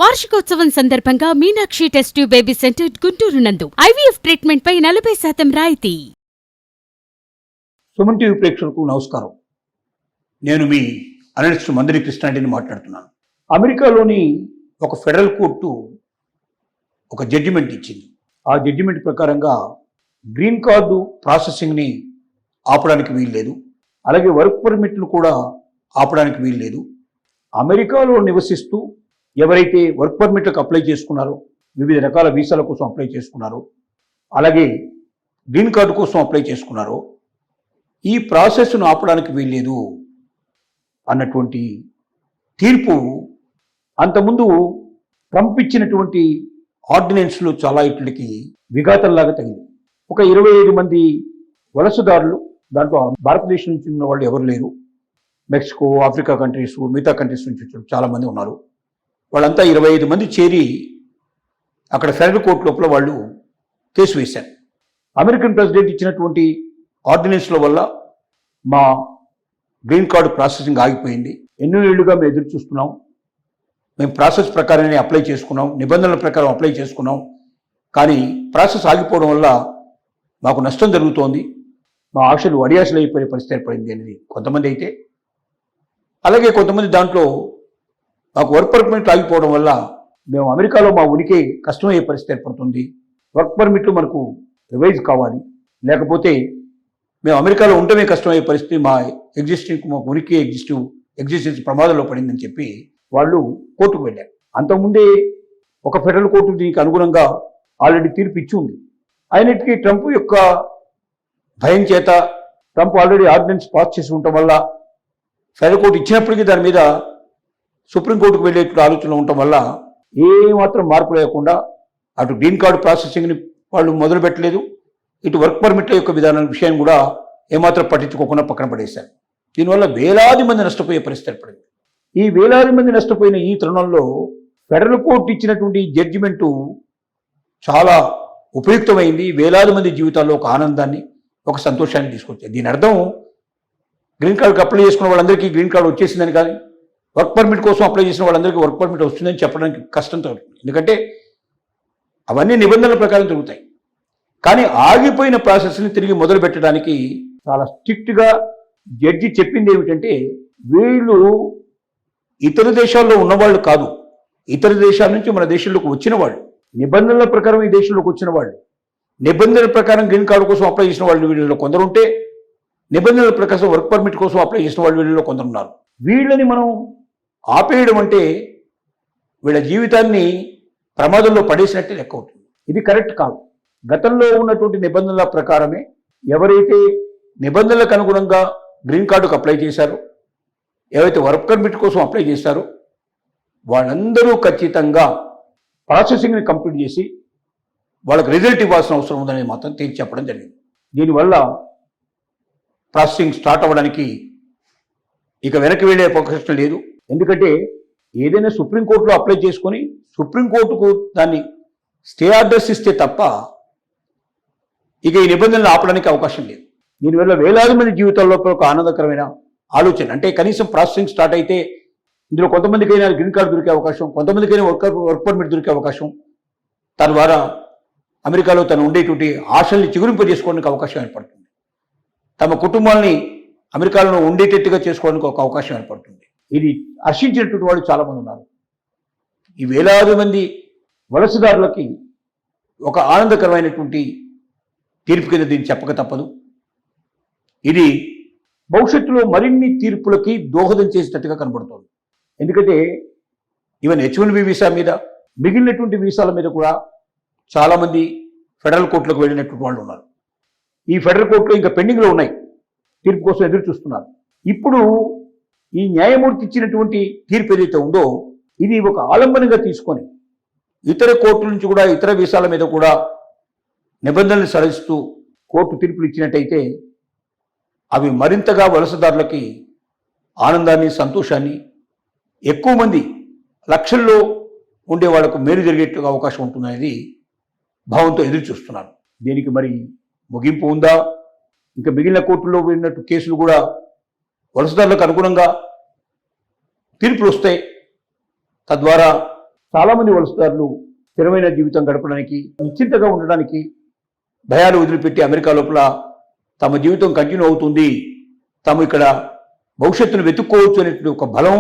వార్షికోత్సవం సందర్భంగా Meenakshi test tube baby centre Guntur నందు ఐవీఎఫ్ ట్రీట్మెంట్ పై 40% రాయితీ. సుమన్ టీవీ ప్రేక్షకులకు నమస్కారం. నేను మీ అనలిస్ట్ మందిరి కృష్ణారెడ్డిని మాట్లాడుతున్నాను. అమెరికాలోని ఒక ఫెడరల్ కోర్టు ఒక జడ్జిమెంట్ ఇచ్చింది. ఆ జడ్జిమెంట్ ప్రకారంగా గ్రీన్ కార్డు ప్రాసెసింగ్ని ఆపడానికి వీల్లేదు, అలాగే వర్క్ పర్మిట్ను కూడా ఆపడానికి వీల్లేదు. అమెరికాలో నివసిస్తూ ఎవరైతే వర్క్ పర్మిట్లకు అప్లై చేసుకున్నారో, వివిధ రకాల వీసాల కోసం అప్లై చేసుకున్నారో, అలాగే గ్రీన్ కార్డు కోసం అప్లై చేసుకున్నారో, ఈ ప్రాసెస్ను ఆపడానికి వీల్లేదు అన్నటువంటి తీర్పు అంతకుముందు ట్రంప్ ఇచ్చినటువంటి ఆర్డినెన్స్లో చాలా ఇట్లకి విఘాతంలాగా తగింది. ఒక 25 మంది వలసదారులు, దాంట్లో భారతదేశం నుంచి ఉన్న వాళ్ళు ఎవరు లేరు, మెక్సికో, ఆఫ్రికా కంట్రీస్, మిగతా కంట్రీస్ నుంచి వచ్చారు చాలామంది ఉన్నారు. వాళ్ళంతా 25 మంది చేరి అక్కడ ఫెడరల్ కోర్టు లోపల వాళ్ళు కేసు వేశారు. అమెరికన్ ప్రెసిడెంట్ ఇచ్చినటువంటి ఆర్డినెన్స్ల వల్ల మా గ్రీన్ కార్డు ప్రాసెసింగ్ ఆగిపోయింది. ఎన్నో ఏళ్లుగా మేము ఎదురు చూస్తున్నాం. మేము ప్రాసెస్ ప్రకారమే అప్లై చేసుకున్నాం, నిబంధనల ప్రకారం అప్లై చేసుకున్నాం. కానీ ప్రాసెస్ ఆగిపోవడం వల్ల మాకు నష్టం జరుగుతోంది, మా ఆశలు అడియాసలు అయిపోయే పరిస్థితి ఏర్పడింది అనేది కొంతమంది అయితే, అలాగే కొంతమంది దాంట్లో మాకు వర్క్ పర్మిట్ ఆగిపోవడం వల్ల మేము అమెరికాలో మా ఉనికి కష్టమయ్యే పరిస్థితి ఏర్పడుతుంది, వర్క్ పర్మిట్లు మనకు రివైజ్ కావాలి, లేకపోతే మేము అమెరికాలో ఉండటమే కష్టమయ్యే పరిస్థితి, మా ఉనికి ఎగ్జిస్టెన్స్ ప్రమాదంలో పడిందని చెప్పి వాళ్ళు కోర్టుకు వెళ్ళారు. అంతకుముందే ఒక ఫెడరల్ కోర్టు దీనికి అనుగుణంగా ఆల్రెడీ తీర్పు ఇచ్చి ఉంది. అయినటికీ ట్రంప్ యొక్క భయం చేత, ట్రంప్ ఆల్రెడీ ఆర్డినెన్స్ పాస్ చేసి ఉండటం వల్ల, ఫెడరల్ కోర్టు ఇచ్చినప్పటికీ దాని మీద సుప్రీంకోర్టుకు వెళ్ళేటువంటి ఆలోచనలు ఉండటం వల్ల ఏమాత్రం మార్పు లేకుండా అటు గ్రీన్ కార్డు ప్రాసెసింగ్ని వాళ్ళు మొదలు పెట్టలేదు, ఇటు వర్క్ పర్మిట్ల యొక్క విధానం విషయాన్ని కూడా ఏమాత్రం పట్టించుకోకుండా పక్కన పడేశారు. దీనివల్ల వేలాది మంది నష్టపోయే పరిస్థితి ఏర్పడింది. ఈ వేలాది మంది నష్టపోయిన ఈ తరుణంలో ఫెడరల్ కోర్టు ఇచ్చినటువంటి జడ్జిమెంటు చాలా ఉపయుక్తమైంది. వేలాది మంది జీవితాల్లో ఒక ఆనందాన్ని, ఒక సంతోషాన్ని తీసుకొచ్చాయి. దీని అర్థం గ్రీన్ కార్డుకి అప్లై చేసుకున్న వాళ్ళందరికీ గ్రీన్ కార్డు వచ్చేసిందని కానీ, వర్క్ పర్మిట్ కోసం అప్లై చేసిన వాళ్ళందరికీ వర్క్ పర్మిట్ వస్తుందని చెప్పడానికి కష్టంతో ఉంటుంది. ఎందుకంటే అవన్నీ నిబంధనల ప్రకారం జరుగుతాయి. కానీ ఆగిపోయిన ప్రాసెస్ని తిరిగి మొదలు పెట్టడానికి చాలా స్ట్రిక్ట్గా జడ్జి చెప్పింది ఏమిటంటే, వీళ్ళు ఇతర దేశాల్లో ఉన్నవాళ్ళు కాదు, ఇతర దేశాల నుంచి మన దేశంలోకి వచ్చిన వాళ్ళు, నిబంధనల ప్రకారం ఈ దేశంలోకి వచ్చిన వాళ్ళు, నిబంధనల ప్రకారం గ్రీన్ కార్డు కోసం అప్లై చేసిన వాళ్ళు వీళ్ళలో కొందరు ఉంటే, నిబంధనల ప్రకారం వర్క్ పర్మిట్ కోసం అప్లై చేసిన వాళ్ళు వీళ్ళలో కొందరు ఉన్నారు. వీళ్ళని మనం ఆపేయడం అంటే వీళ్ళ జీవితాన్ని ప్రమాదంలో పడేసినట్టే లెక్క అవుతుంది. ఇది కరెక్ట్ కాదు. గతంలో ఉన్నటువంటి నిబంధనల ప్రకారమే ఎవరైతే నిబంధనలకు అనుగుణంగా గ్రీన్ కార్డుకు అప్లై చేశారో, ఎవరైతే వర్క్ పర్మిట్ కోసం అప్లై చేశారో వాళ్ళందరూ ఖచ్చితంగా ప్రాసెసింగ్ని కంప్లీట్ చేసి వాళ్ళకి రిజల్ట్ ఇవ్వాల్సిన అవసరం ఉందని మాత్రం తేల్చి చెప్పడం జరిగింది. దీనివల్ల ప్రాసెసింగ్ స్టార్ట్ అవ్వడానికి ఇక వెనక్కి వెళ్ళే అవకాశం లేదు. ఎందుకంటే ఏదైనా సుప్రీంకోర్టులో అప్లై చేసుకొని సుప్రీంకోర్టుకు దాన్ని స్టే ఆర్డర్స్ ఇస్తే తప్ప ఇక ఈ నిబంధనలు ఆపడానికి అవకాశం లేదు. దీనివల్ల వేలాది మంది జీవితాల్లో ఒక ఆనందకరమైన ఆలోచన. అంటే కనీసం ప్రాసెసింగ్ స్టార్ట్ అయితే ఇందులో కొంతమందికైనా గ్రీన్ కార్డు దొరికే అవకాశం, కొంతమందికైనా వర్క్ పర్మిట్ దొరికే అవకాశం, తద్వారా అమెరికాలో తను ఉండేటువంటి ఆశల్ని చిగురింపజేసుకోవడానికి అవకాశం ఏర్పడుతుంది. తమ కుటుంబాల్ని అమెరికాలో ఉండేటట్టుగా చేసుకోవడానికి ఒక అవకాశం ఏర్పడుతుంది. ఇది హర్షించినటువంటి వాళ్ళు చాలామంది ఉన్నారు. ఈ వేలాది మంది వలసదారులకి ఒక ఆనందకరమైనటువంటి తీర్పు కింద దీన్ని చెప్పక తప్పదు. ఇది భవిష్యత్తులో మరిన్ని తీర్పులకి దోహదం చేసేటట్టుగా కనబడుతోంది. ఎందుకంటే ఈవెన్ H1B వీసా మీద, మిగిలినటువంటి వీసాల మీద కూడా చాలామంది ఫెడరల్ కోర్టులకు వెళ్ళినటువంటి వాళ్ళు ఉన్నారు. ఈ ఫెడరల్ కోర్టులో ఇంకా పెండింగ్లో ఉన్నాయి, తీర్పు కోసం ఎదురు చూస్తున్నారు. ఇప్పుడు ఈ న్యాయమూర్తి ఇచ్చినటువంటి తీర్పు ఏదైతే ఉందో ఇది ఒక ఆలంబనగా తీసుకొని ఇతర కోర్టుల నుంచి కూడా, ఇతర వీసాల మీద కూడా నిబంధనలు సడలిస్తూ కోర్టు తీర్పులు ఇచ్చినట్టయితే అవి మరింతగా వలసదారులకి ఆనందాన్ని, సంతోషాన్ని, ఎక్కువ మంది లక్షల్లో ఉండే వాళ్లకు మేలు జరిగేట్టుగా అవకాశం ఉంటుందనేది భావంతో ఎదురు చూస్తున్నారు. దీనికి మరి ముగింపు ఉందా? ఇంకా మిగిలిన కోర్టుల్లో వెళ్ళినట్టు కేసులు కూడా వలసదారులకు అనుగుణంగా తీర్పులు వస్తాయి. తద్వారా చాలామంది వలసదారులు స్థిరమైన జీవితం గడపడానికి, నిశ్చింతగా ఉండడానికి భయాలు వదిలిపెట్టి అమెరికా లోపల తమ జీవితం కంటిన్యూ అవుతుంది, తాము ఇక్కడ భవిష్యత్తును వెతుక్కోవచ్చు అనేటువంటి ఒక బలం,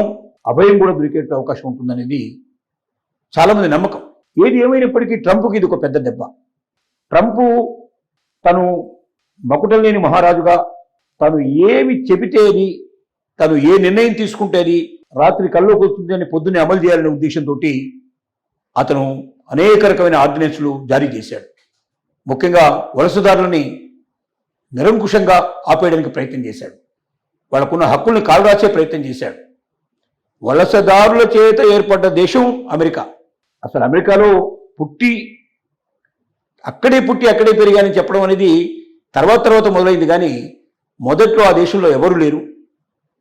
అభయం కూడా దొరికే అవకాశం ఉంటుందనేది చాలామంది నమ్మకం. ఏది ఏమైనప్పటికీ ట్రంప్కి ఇది ఒక పెద్ద దెబ్బ. ట్రంప్ తను మకుటం లేని మహారాజుగా తను ఏమి చెబితేది, తను ఏ నిర్ణయం తీసుకుంటేది రాత్రి కల్లోకి వస్తుందని పొద్దున్నే అమలు చేయాలనే ఉద్దేశంతో అతను అనేక రకమైన ఆర్డినెన్స్లు జారీ చేశాడు. ముఖ్యంగా వలసదారులని నిరంకుశంగా ఆపేయడానికి ప్రయత్నం చేశాడు. వాళ్ళకున్న హక్కుల్ని కాలరాచే ప్రయత్నం చేశాడు. వలసదారుల చేత ఏర్పడ్డ దేశం అమెరికా. అసలు అమెరికాలో అక్కడే పుట్టి అక్కడే పెరిగానని చెప్పడం అనేది తర్వాత మొదలైంది. కానీ మొదట్లో ఆ దేశంలో ఎవరు లేరు.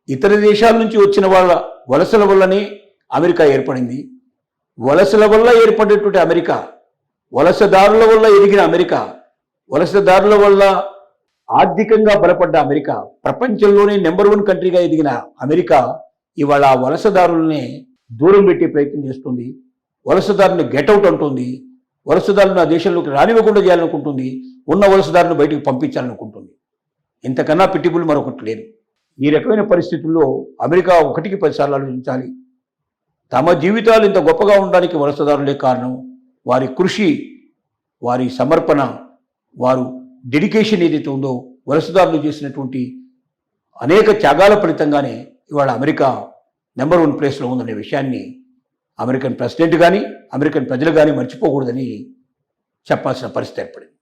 ఇతర దేశాల నుంచి వచ్చిన వాళ్ళ వలసల వల్లనే అమెరికా ఏర్పడింది. వలసల వల్ల ఏర్పడేటువంటి అమెరికా, వలసదారుల వల్ల ఎదిగిన అమెరికా, వలసదారుల వల్ల ఆర్థికంగా బలపడ్డ అమెరికా, ప్రపంచంలోనే నెంబర్ 1 కంట్రీగా ఎదిగిన అమెరికా ఇవాళ ఆ వలసదారుల్ని దూరం పెట్టే ప్రయత్నం చేస్తుంది. వలసదారుని గెట్అవుట్ అంటుంది. వలసదారులను ఆ దేశంలోకి రానివ్వకుండా చేయాలనుకుంటుంది. ఉన్న వలసదారులను బయటకు పంపించాలనుకుంటుంది. ఇంతకన్నా పిట్టిబుల్ మరొకటి లేదు. ఈ రకమైన పరిస్థితుల్లో అమెరికా 1కి 10 సార్లు ఆలోచించాలి. తమ జీవితాలు ఇంత గొప్పగా ఉండడానికి వలసదారులే కారణం. వారి కృషి, వారి సమర్పణ, వారు డెడికేషన్ ఏదైతే ఉందో, వలసదారులు చేసినటువంటి అనేక త్యాగాల ఫలితంగానే ఇవాళ అమెరికా నెంబర్ 1 ప్లేస్లో ఉందనే విషయాన్ని అమెరికన్ ప్రెసిడెంట్ కానీ అమెరికన్ ప్రజలు కానీ మర్చిపోకూడదని చెప్పాల్సిన పరిస్థితి ఏర్పడింది.